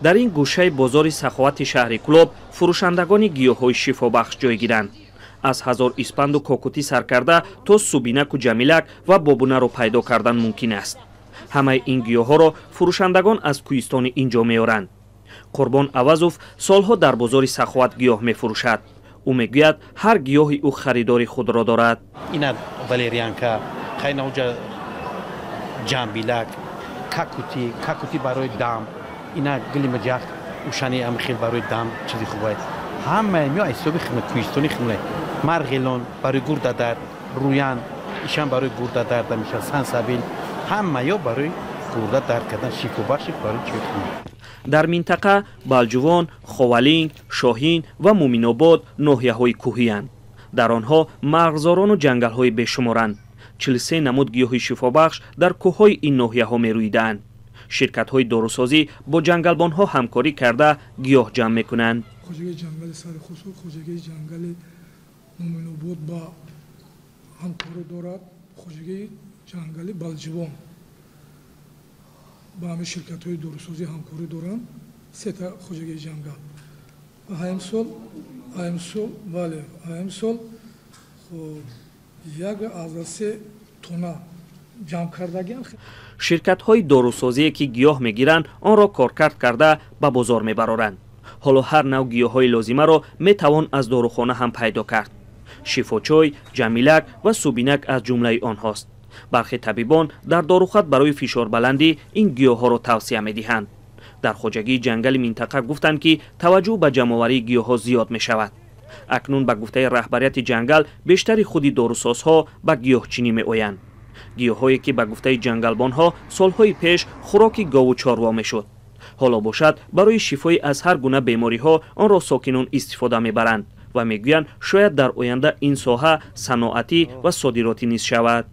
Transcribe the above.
дар ин гӯшаи бозори саховати шаҳри Кӯлоб фурӯшандагони гиёҳҳои шифобахш ҷойгиранд. аз 1000 испанду кокутӣ сар карда то субинаку ҷамилак ва бобунаро пайдо кардан мумкин аст. ҳамаи ин гиёҳҳоро фурӯшандагон аз кӯҳистони инҷо меоранд. Қурбон Авазов солҳо дар бозори саховат гиёҳ мефурӯшад. ӯ мегӯяд ҳар гиёҳи ӯ харидори худро дорад. ина валерьянка, қайноҷа ҷамбилак, какути барои дам, ина гилимаҷақ ушани амхил барои дам чизи хубай. ҳамаи мё ҳисоби химат кӯҳистони химат. марғелон барои гурда дард, рӯян ишан барои гурда дард мешавад, сансабил ҳама ё барои гурда дард кардан шифобахши барои чизи химат. дар минтақа Балҷувон, Ховалинг, Шоҳин ва Муъминобод ноҳияҳои кӯҳиянд. дар онҳо мағзорону ҷангалҳои бешуморанд. 43 намуд гиёҳи шифобахш дар кӯҳҳои ин ноҳияҳо мерӯидаанд. ширкатҳои дорусозӣ бо ҷангалбонҳо ҳамкорӣ карда гиёҳ ҷамъ мекунанд. хоҷагии ҷангали сари хусус, хоҷагии ҷангали Муъминобод ба ҳамкорӣ дорад, хоҷагии ҷангали Балҷувон ба ҳамин ширкатҳои дорусозӣ ҳамкорӣ доранд. сета хоҷагии ҷангал ва ҳаимсол як аз 3 тонна ҷамъ кардагиам. ширкатҳои дорусозие ки гиёҳ мегиранд онро коркард карда ба бозор мебароранд. ҳоло ҳар навъ гиёҳҳои лозимаро метавон аз дорухона ҳам пайдо кард. шифочой, ҷамилак ва субинак аз ҷумлаи онҳост. бархе табибон дар дорухат барои фишорбаландӣ ин гиёҳҳоро тавсия медиҳанд. дар хоҷагии ҷангали минтақа гуфтанд ки таваҷҷӯҳ ба ҷамъоварии гиёҳҳо зиёд мешавад. акнун ба гуфтаи раҳбарияти ҷангал бештари худи дорусозҳо ба гиёҳчинӣ меоянд. гиёҳҳое ки ба гуфтаи ҷангалбонҳо солҳои пеш хӯроки гову чорво мешуд. ҳоло бошад барои шифои аз ҳар гуна бемориҳо онро сокинон истифода мебаранд ва мегӯянд шояд дар оянда ин соҳа саноатӣ ва содиротӣ низ шавад.